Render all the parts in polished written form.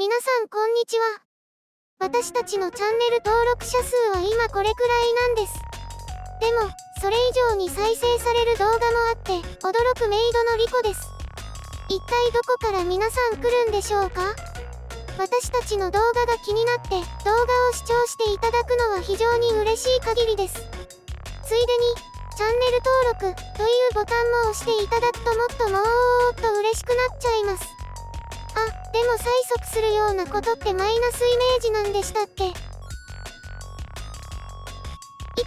皆さんこんにちは。私たちのチャンネル登録者数は今これくらいなんです。でも、それ以上に再生される動画もあって、驚くメイドのリコです。一体どこから皆さん来るんでしょうか？私たちの動画が気になって、動画を視聴していただくのは非常に嬉しい限りです。ついでに、チャンネル登録というボタンも押していただくともっと嬉しくなっちゃいます。あ、でも催促するようなことってマイナスイメージなんでしたっけ？い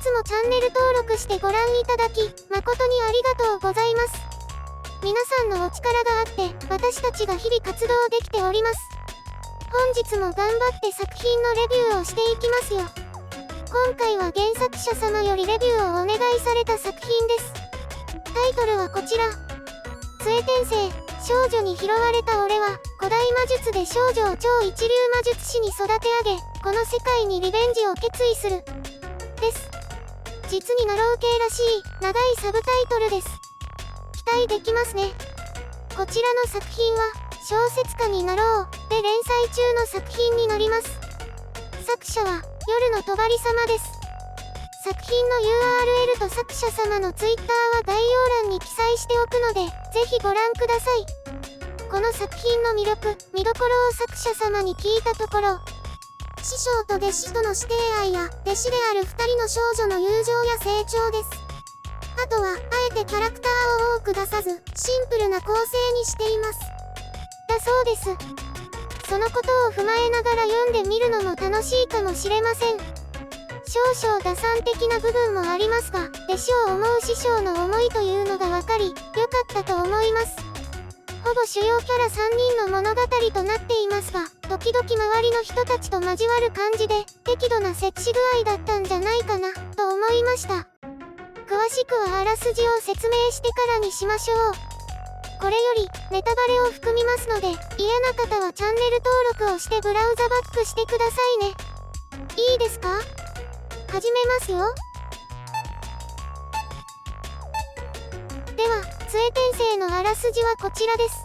つもチャンネル登録してご覧いただき、誠にありがとうございます。皆さんのお力があって、私たちが日々活動できております。本日も頑張って作品のレビューをしていきますよ。今回は原作者様よりレビューをお願いされた作品です。タイトルはこちら。杖転生、少女に拾われた俺は、古代魔術で少女を超一流魔術師に育て上げ、この世界にリベンジを決意する。です。実にナロー系らしい、長いサブタイトルです。期待できますね。こちらの作品は、小説家になろう、で連載中の作品になります。作者は、夜のとばり様です。作品の URL と作者様の Twitter は概要欄に記載しておくので、ぜひご覧ください。この作品の魅力、見どころを作者様に聞いたところ、師匠と弟子との師弟愛や、弟子である2人の少女の友情や成長です。あとは、あえてキャラクターを多く出さず、シンプルな構成にしています。だそうです。そのことを踏まえながら読んでみるのも楽しいかもしれません。少々打算的な部分もありますが、弟子を思う師匠の思いというのが分かり、良かったと思います。ほぼ主要キャラ3人の物語となっていますが、時々周りの人たちと交わる感じで、適度な接し具合だったんじゃないかな、と思いました。詳しくはあらすじを説明してからにしましょう。これより、ネタバレを含みますので、嫌な方はチャンネル登録をしてブラウザバックしてくださいね。いいですか？始めますよ。では、杖転生のあらすじはこちらです。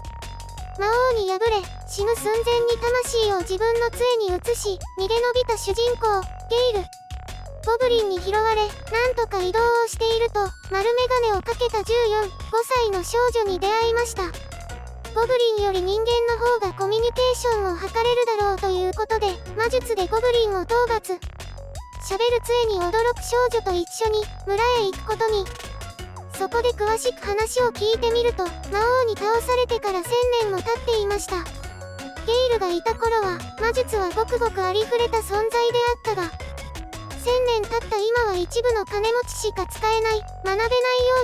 魔王に敗れ、死ぬ寸前に魂を自分の杖に移し、逃げ延びた主人公、ゲイル。ゴブリンに拾われ、なんとか移動をしていると、丸メガネをかけた14、5歳の少女に出会いました。ゴブリンより人間の方がコミュニケーションを図れるだろうということで、魔術でゴブリンを討伐。喋る杖に驚く少女と一緒に村へ行くことに。そこで詳しく話を聞いてみると、魔王に倒されてから1000年も経っていました。ゲイルがいた頃は、魔術はごくごくありふれた存在であったが、1000年経った今は一部の金持ちしか使えない、学べないよ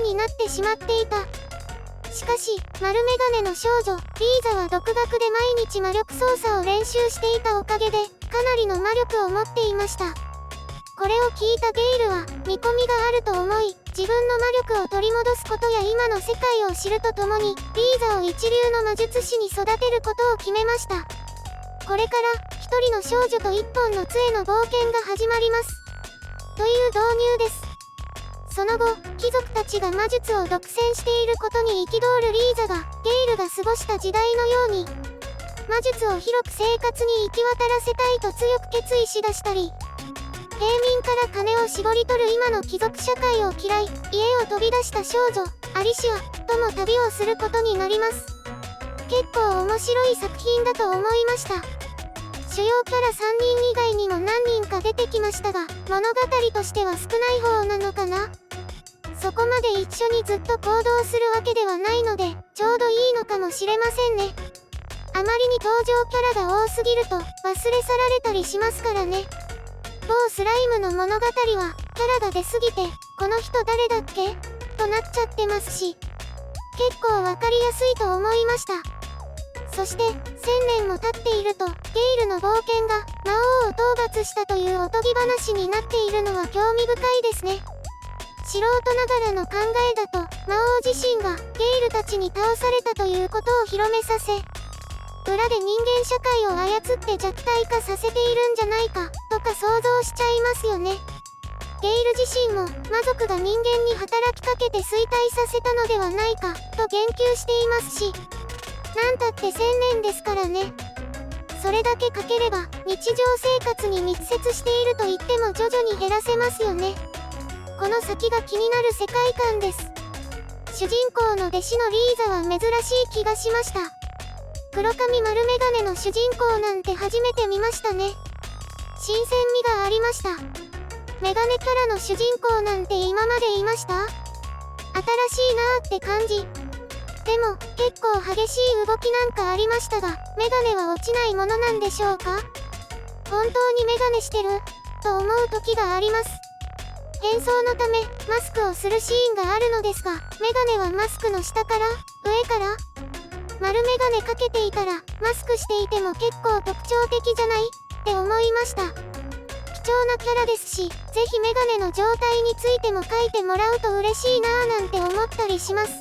うになってしまっていた。しかし、丸メガネの少女、リーザは独学で毎日魔力操作を練習していたおかげで、かなりの魔力を持っていました。これを聞いたゲイルは、見込みがあると思い、自分の魔力を取り戻すことや今の世界を知るとともに、リーザを一流の魔術師に育てることを決めました。これから、一人の少女と一本の杖の冒険が始まります。という導入です。その後、貴族たちが魔術を独占していることに憤るリーザが、ゲイルが過ごした時代のように、魔術を広く生活に行き渡らせたいと強く決意しだしたり、平民から金を絞り取る今の貴族社会を嫌い、家を飛び出した少女、アリシア、とも旅をすることになります。結構面白い作品だと思いました。主要キャラ3人以外にも何人か出てきましたが、物語としては少ない方なのかな？そこまで一緒にずっと行動するわけではないので、ちょうどいいのかもしれませんね。あまりに登場キャラが多すぎると、忘れ去られたりしますからね。某スライムの物語は、キャラが出すぎて、この人誰だっけ？となっちゃってますし、結構わかりやすいと思いました。そして、1000年も経っていると、ゲイルの冒険が、魔王を討伐したというおとぎ話になっているのは興味深いですね。素人ながらの考えだと、魔王自身が、ゲイルたちに倒されたということを広めさせ、裏で人間社会を操って弱体化させているんじゃないか、とか想像しちゃいますよね。ゲイル自身も、魔族が人間に働きかけて衰退させたのではないか、と言及していますし、なんたって1000年ですからね。それだけかければ日常生活に密接していると言っても徐々に減らせますよね。この先が気になる世界観です。主人公の弟子のリーザは珍しい気がしました。黒髪丸メガネの主人公なんて初めて見ましたね。新鮮味がありました。メガネキャラの主人公なんて今までいました？新しいなーって感じ。でも結構激しい動きなんかありましたが、メガネは落ちないものなんでしょうか？本当にメガネしてると思う時があります。変装のためマスクをするシーンがあるのですが、メガネはマスクの下から上から丸メガネかけていたらマスクしていても結構特徴的じゃないって思いました。貴重なキャラですし、ぜひメガネの状態についても書いてもらうと嬉しいなーなんて思ったりします。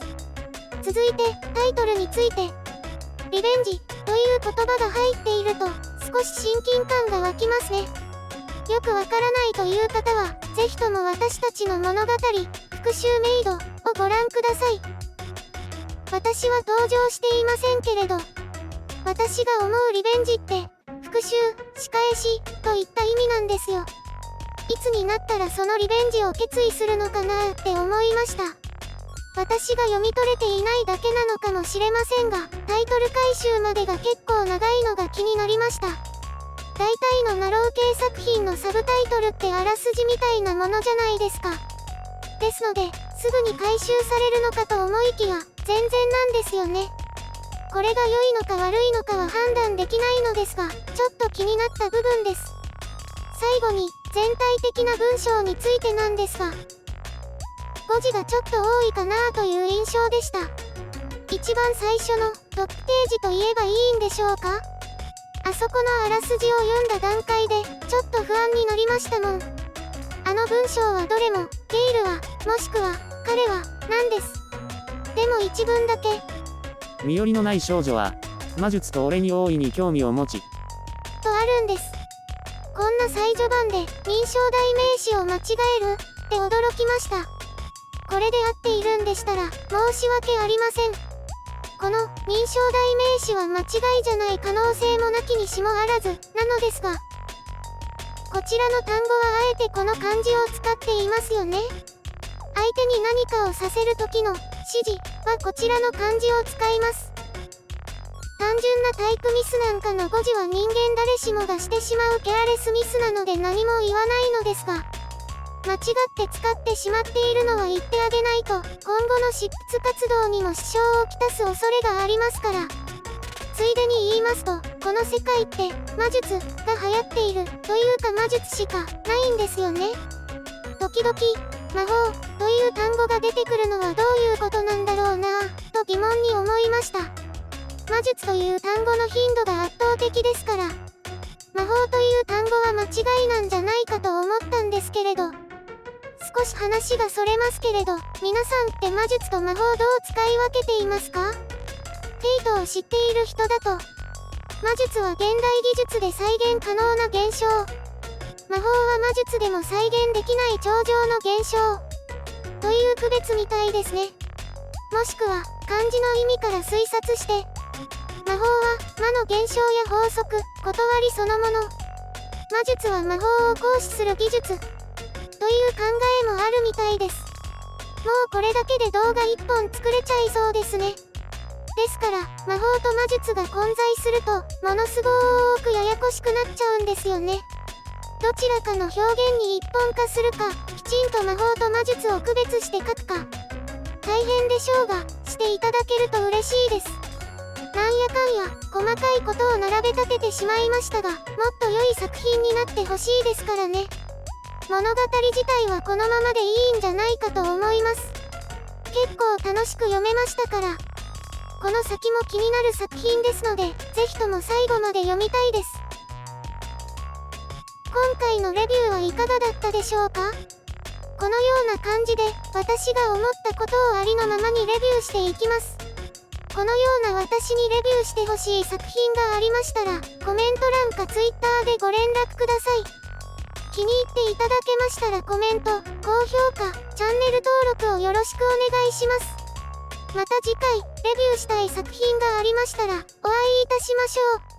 続いてタイトルについて、リベンジという言葉が入っていると少し親近感が湧きますね。よくわからないという方はぜひとも私たちの物語復讐メイドをご覧ください。私は登場していませんけれど、私が思うリベンジって復讐、仕返しといった意味なんですよ。いつになったらそのリベンジを決意するのかなーって思いました。私が読み取れていないだけなのかもしれませんが、タイトル回収までが結構長いのが気になりました。大体のナロー系作品のサブタイトルってあらすじみたいなものじゃないですか。ですので、すぐに回収されるのかと思いきや、全然なんですよね。これが良いのか悪いのかは判断できないのですが、ちょっと気になった部分です。最後に、全体的な文章についてなんですが、語字がちょっと多いかなという印象でした。一番最初のトップページと言えばいいんでしょうか？あそこのあらすじを読んだ段階でちょっと不安になりましたもん。あの文章はどれもゲイルはもしくは彼はなんです。でも一文だけ、身寄りのない少女は魔術と俺に大いに興味を持ちとあるんです。こんな最序盤で認証代名詞を間違えるって驚きました。これで合っているんでしたら申し訳ありません。この認証代名詞は間違いじゃない可能性もなきにしもあらずなのですが、こちらの単語はあえてこの漢字を使っていますよね。相手に何かをさせる時の指示はこちらの漢字を使います。単純なタイプミスなんかの誤字は人間誰しもがしてしまうケアレスミスなので何も言わないのですが、間違って使ってしまっているのは言ってあげないと今後の執筆活動にも支障をきたす恐れがありますから。ついでに言いますと、この世界って魔術が流行っているというか魔術しかないんですよね。時々魔法という単語が出てくるのはどういうことなんだろうなぁと疑問に思いました。魔術という単語の頻度が圧倒的ですから、魔法という単語は間違いなんじゃないかと思ったんですけれど、少し話がそれますけれど、皆さんって魔術と魔法どう使い分けていますか？フェイトを知っている人だと、魔術は現代技術で再現可能な現象、魔法は魔術でも再現できない超常の現象という区別みたいですね。もしくは漢字の意味から推察して、魔法は魔の現象や法則、断りそのもの、魔術は魔法を行使する技術という考えもあるみたいです。もうこれだけで動画1本作れちゃいそうですね。ですから魔法と魔術が混在するとものすごーくややこしくなっちゃうんですよね。どちらかの表現に一本化するか、きちんと魔法と魔術を区別して書くか、大変でしょうがしていただけると嬉しいです。なんやかんや細かいことを並べ立ててしまいましたが、もっと良い作品になってほしいですからね。物語自体はこのままでいいんじゃないかと思います。結構楽しく読めましたから、この先も気になる作品ですので、ぜひとも最後まで読みたいです。今回のレビューはいかがだったでしょうか？このような感じで私が思ったことをありのままにレビューしていきます。このような私にレビューしてほしい作品がありましたら、コメント欄か Twitter でご連絡ください。気に入っていただけましたらコメント、高評価、チャンネル登録をよろしくお願いします。また次回、レビューしたい作品がありましたら、お会いいたしましょう。